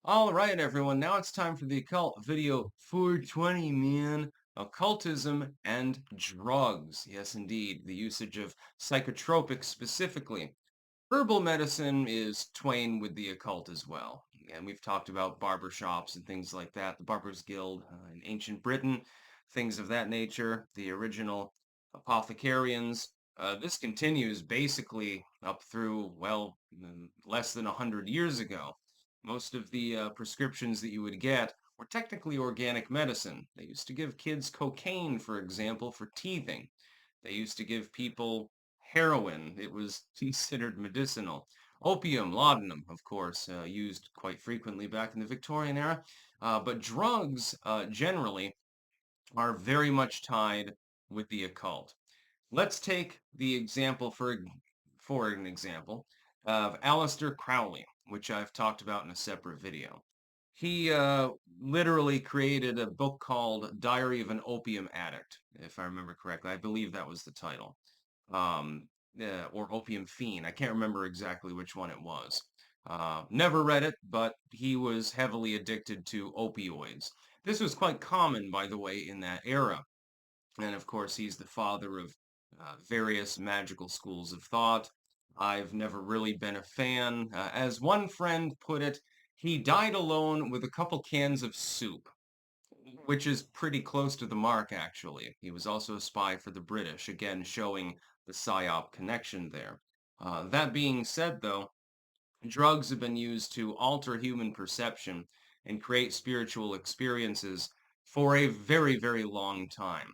All right, everyone. Now it's time for the occult video 420, man. Occultism and drugs. Yes, indeed. The usage of psychotropics specifically. Herbal medicine is twain with the occult as well. And we've talked about barbershops and things like that. The Barbers Guild in ancient Britain, things of that nature. The original apothecarians. This continues basically up through, well, less than 100 years ago. Most of the prescriptions that you would get were technically organic medicine. They used to give kids cocaine, for example, for teething. They used to give people heroin. It was considered medicinal. Opium, laudanum, of course, used quite frequently back in the Victorian era. But drugs, generally, are very much tied with the occult. Let's take the example for an example of Aleister Crowley, which I've talked about in a separate video. He literally created a book called Diary of an Opium Addict, if I remember correctly. I believe that was the title. Or Opium Fiend. I can't remember exactly which one it was. Never read it, but he was heavily addicted to opioids. This was quite common, by the way, in that era. And of course, he's the father of various magical schools of thought. I've never really been a fan. As one friend put it, he died alone with a couple cans of soup, which is pretty close to the mark, actually. He was also a spy for the British, again, showing the PSYOP connection there. That being said, though, drugs have been used to alter human perception and create spiritual experiences for a very, very long time.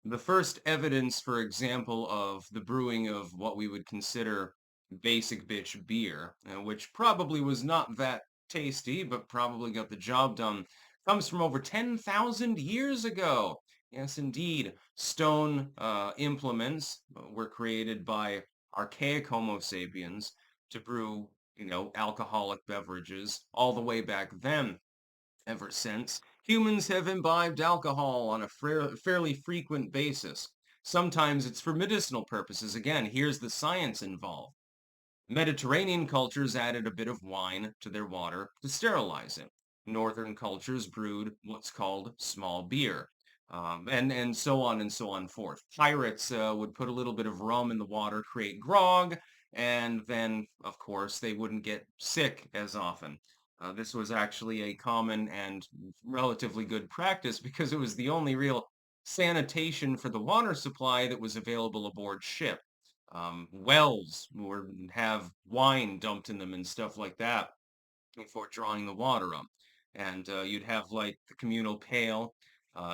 The first evidence, for example, of the brewing of what we would consider basic bitch beer, which probably was not that tasty, but probably got the job done, comes from over 10,000 years ago. Yes, indeed. Stone implements were created by archaic Homo sapiens to brew, alcoholic beverages all the way back then. Ever since, humans have imbibed alcohol on a fairly frequent basis. Sometimes it's for medicinal purposes. Again, here's the science involved. Mediterranean cultures added a bit of wine to their water to sterilize it. Northern cultures brewed what's called small beer. And so on and so on forth. Pirates would put a little bit of rum in the water, create grog, and then, of course, they wouldn't get sick as often. This was actually a common and relatively good practice because it was the only real sanitation for the water supply that was available aboard ship. Wells would have wine dumped in them and stuff like that before drawing the water up. And you'd have like the communal pail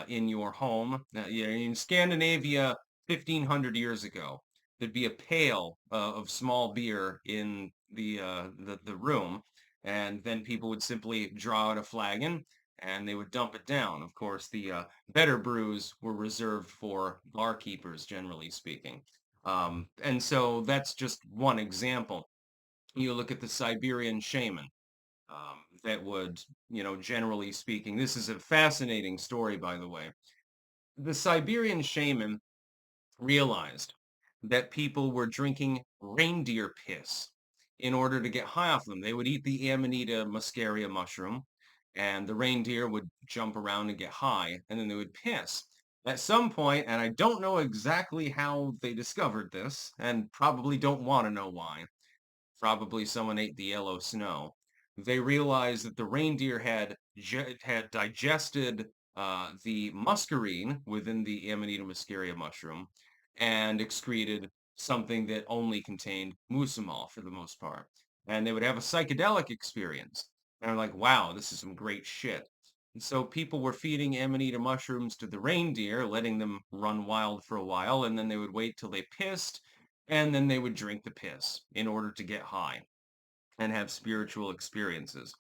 in your home. Yeah, in Scandinavia, 1500 years ago, there'd be a pail of small beer in the room, and then people would simply draw out a flagon and they would dump it down. Of course, the better brews were reserved for barkeepers, generally speaking. And so that's just one example. You look at the Siberian shaman that would, generally speaking, this is a fascinating story, by the way. The Siberian shaman realized that people were drinking reindeer piss in order to get high off them. They would eat the Amanita muscaria mushroom, and the reindeer would jump around and get high, and then they would piss. At some point, and I don't know exactly how they discovered this, and probably don't want to know why, probably someone ate the yellow snow. They realized that the reindeer had digested the muscarine within the Amanita muscaria mushroom and excreted something that only contained muscimol for the most part. And they would have a psychedelic experience. And they're like, wow, this is some great shit. And so people were feeding Amanita mushrooms to the reindeer, letting them run wild for a while, and then they would wait till they pissed, and then they would drink the piss in order to get high and have spiritual experiences.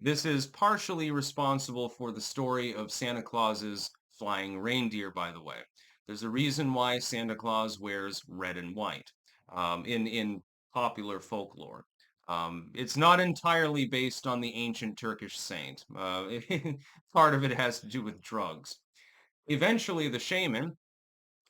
This is partially responsible for the story of Santa Claus's flying reindeer, by the way. There's a reason why Santa Claus wears red and white in popular folklore. It's not entirely based on the ancient Turkish saint. Part of it has to do with drugs. Eventually, the shaman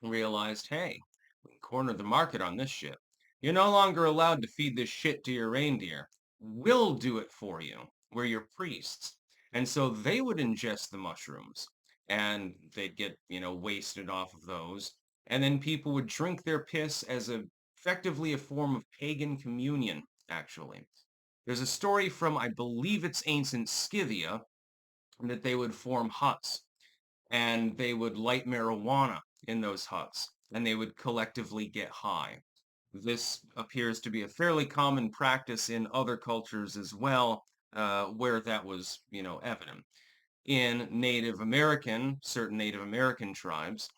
realized, hey, we can corner the market on this shit. You're no longer allowed to feed this shit to your reindeer. We'll do it for you. were your priests. And so they would ingest the mushrooms and they'd get, wasted off of those. And then people would drink their piss as effectively a form of pagan communion, actually. There's a story from, I believe it's ancient Scythia, that they would form huts and they would light marijuana in those huts and they would collectively get high. This appears to be a fairly common practice in other cultures as well, where that was, evident. In certain Native American tribes,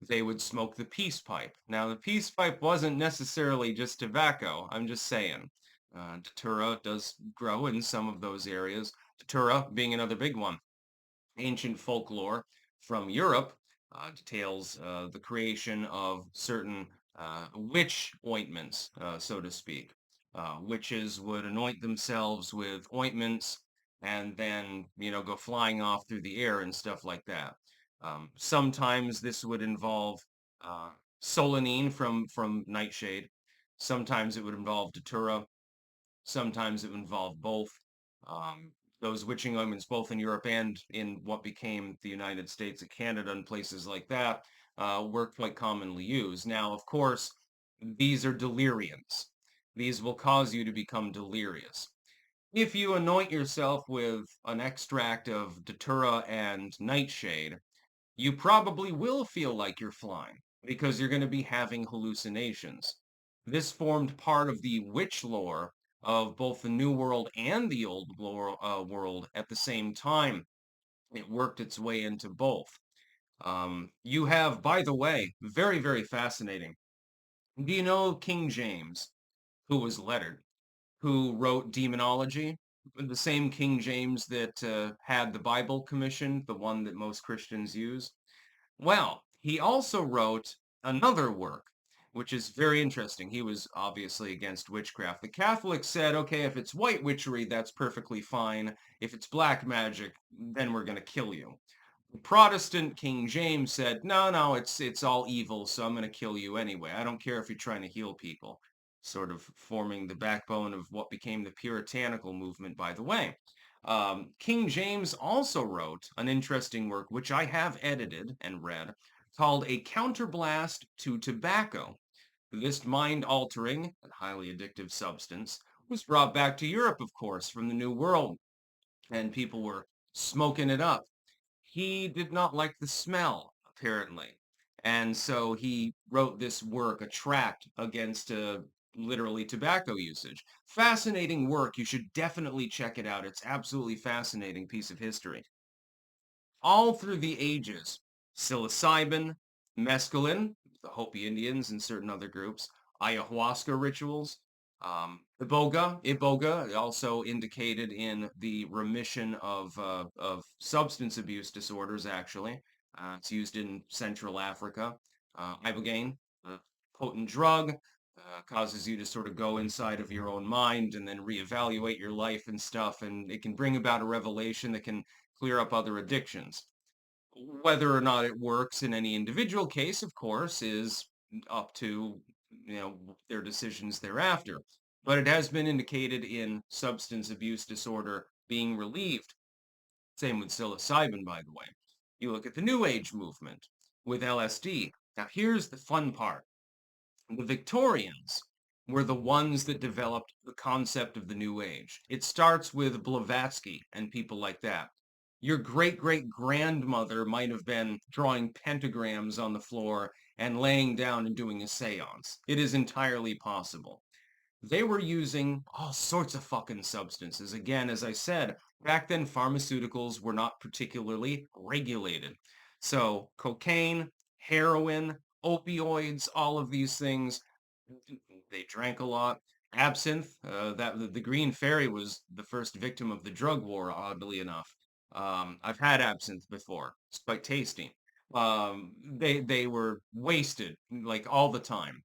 they would smoke the peace pipe. Now, the peace pipe wasn't necessarily just tobacco. I'm just saying. Datura does grow in some of those areas. Datura being another big one. Ancient folklore from Europe details the creation of certain witch ointments, so to speak. Witches would anoint themselves with ointments and then, go flying off through the air and stuff like that. Sometimes this would involve uh, solanine from nightshade. Sometimes it would involve datura. Sometimes it would involve both. Um, those witching ointments, both in Europe and in what became the United States and Canada and places like that, were quite commonly used. Now, of course, these are deliriums. These will cause you to become delirious. If you anoint yourself with an extract of datura and nightshade, you probably will feel like you're flying because you're going to be having hallucinations. This formed part of the witch lore of both the New World and the World at the same time. It worked its way into both. You have, by the way, very, very fascinating. Do you know King James, who was lettered, who wrote demonology? The same King James that had the Bible commissioned, the one that most Christians use. Well, he also wrote another work, which is very interesting. He was obviously against witchcraft. The Catholics said, okay, if it's white witchery, that's perfectly fine. If it's black magic, then we're going to kill you. The Protestant King James said, no, no, it's all evil, so I'm going to kill you anyway. I don't care if you're trying to heal people. Sort of forming the backbone of what became the puritanical movement, by the way. King James also wrote an interesting work, which I have edited and read, called A Counterblast to Tobacco. This mind-altering and highly addictive substance was brought back to Europe, of course, from the New World, and people were smoking it up. He did not like the smell, apparently. And so he wrote this work, a tract against literally tobacco usage. Fascinating work. You should definitely check it out. It's absolutely fascinating piece of history. All through the ages, psilocybin, mescaline, the Hopi Indians and certain other groups, ayahuasca rituals, iboga, also indicated in the remission of substance abuse disorders, actually. It's used in Central Africa. Ibogaine, a potent drug, causes you to sort of go inside of your own mind and then reevaluate your life and stuff, and it can bring about a revelation that can clear up other addictions. Whether or not it works in any individual case, of course, is up to their decisions thereafter. But it has been indicated in substance abuse disorder being relieved. Same with psilocybin, by the way. You look at the New Age movement with LSD. Now, here's the fun part. The Victorians were the ones that developed the concept of the New Age. It starts with Blavatsky and people like that. Your great-great-grandmother might have been drawing pentagrams on the floor and laying down and doing a seance. It is entirely possible. They were using all sorts of fucking substances. Again, as I said, back then pharmaceuticals were not particularly regulated. So cocaine, heroin, opioids, all of these things, they drank a lot. Absinthe, that the Green Fairy was the first victim of the drug war, oddly enough. I've had absinthe before. It's quite tasty. They were wasted like all the time.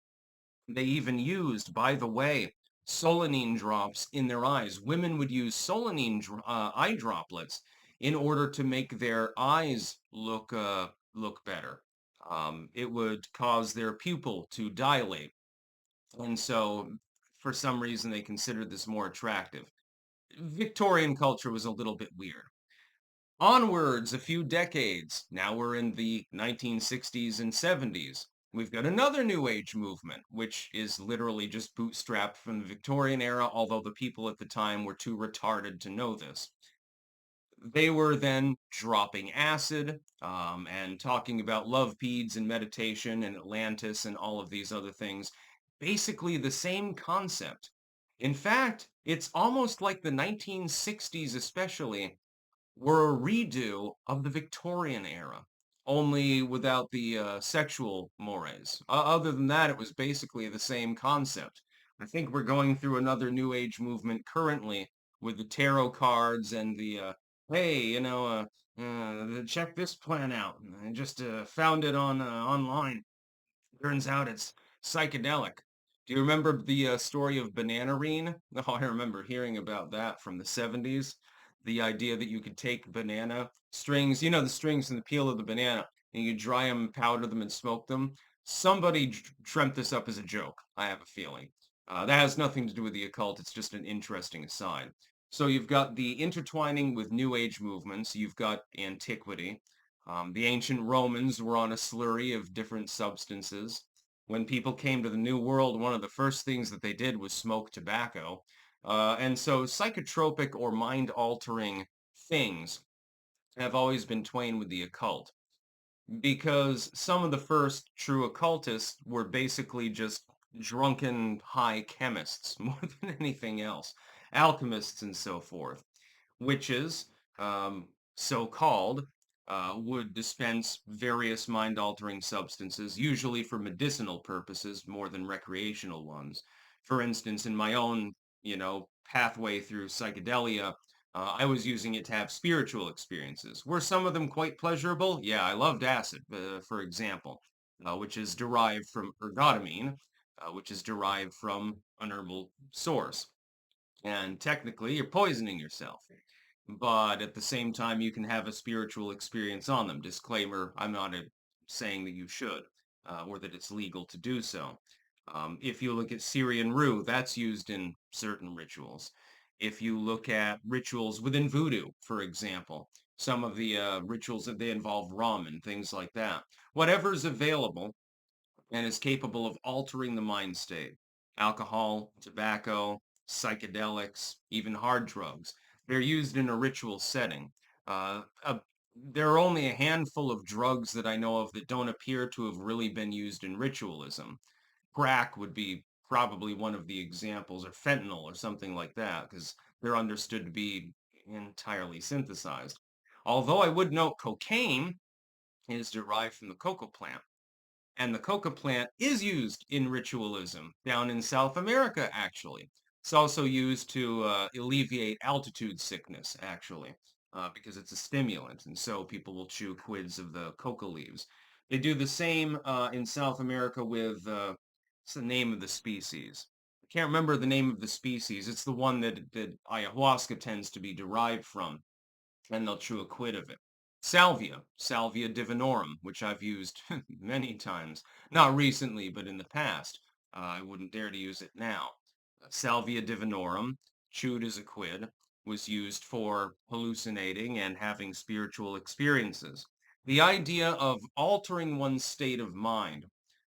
They even used, by the way, solanine drops in their eyes. Women would use solanine eye droplets in order to make their eyes look better. It would cause their pupil to dilate, and so for some reason they considered this more attractive. Victorian culture was a little bit weird. Onwards a few decades, now we're in the 1960s and 70s. We've got another New Age movement, which is literally just bootstrapped from the Victorian era, although the people at the time were too retarded to know this. They were then dropping acid and talking about love peds and meditation and Atlantis and all of these other things. Basically, the same concept. In fact, it's almost like the 1960s, especially, were a redo of the Victorian era, only without the sexual mores. Other than that, it was basically the same concept. I think we're going through another New Age movement currently with the tarot cards and the, hey, check this plan out. I just found it on online. Turns out it's psychedelic. Do you remember the story of Bananarine? Oh, I remember hearing about that from the 70s. The idea that you could take banana strings, the strings and the peel of the banana, and you dry them, powder them, and smoke them. Somebody dreamt this up as a joke, I have a feeling. That has nothing to do with the occult. It's just an interesting aside. So you've got the intertwining with New Age movements. You've got antiquity. The ancient Romans were on a slurry of different substances. When people came to the New World, one of the first things that they did was smoke tobacco. And so psychotropic or mind-altering things have always been twain with the occult because some of the first true occultists were basically just drunken high chemists more than anything else, alchemists and so forth. Witches, so-called, would dispense various mind-altering substances, usually for medicinal purposes more than recreational ones. For instance, in my own, pathway through psychedelia, I was using it to have spiritual experiences. Were some of them quite pleasurable? Yeah, I loved acid, for example, which is derived from ergotamine, which is derived from an herbal source. And technically, you're poisoning yourself. But at the same time, you can have a spiritual experience on them. Disclaimer, I'm not saying that you should, or that it's legal to do so. If you look at Syrian rue, that's used in certain rituals. If you look at rituals within voodoo, for example, some of the rituals that they involve rum and things like that. Whatever's available and is capable of altering the mind state. Alcohol, tobacco, psychedelics, even hard drugs. They're used in a ritual setting. Uh, uh, there are only a handful of drugs that I know of that don't appear to have really been used in ritualism. Crack would be probably one of the examples, or fentanyl or something like that, because they're understood to be entirely synthesized. Although I would note cocaine is derived from the cocoa plant. And the coca plant is used in ritualism down in South America, actually. It's also used to alleviate altitude sickness, actually, because it's a stimulant. And so people will chew quids of the coca leaves. They do the same in South America with, what's the name of the species? I can't remember the name of the species. It's the one that ayahuasca tends to be derived from, and they'll chew a quid of it. Salvia divinorum, which I've used many times, not recently, but in the past. I wouldn't dare to use it now. Salvia divinorum, chewed as a quid, was used for hallucinating and having spiritual experiences. The idea of altering one's state of mind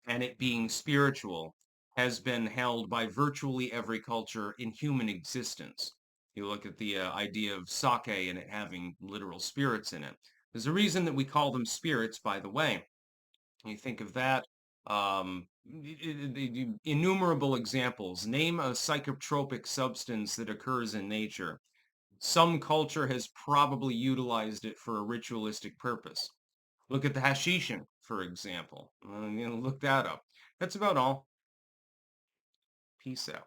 and it being spiritual has been held by virtually every culture in human existence. You look at the idea of sake and it having literal spirits in it. There's a reason that we call them spirits, by the way. You think of that, innumerable examples. Name a psychotropic substance that occurs in nature. Some culture has probably utilized it for a ritualistic purpose. Look at the hashishin, for example. Look that up. That's about all. Peace out.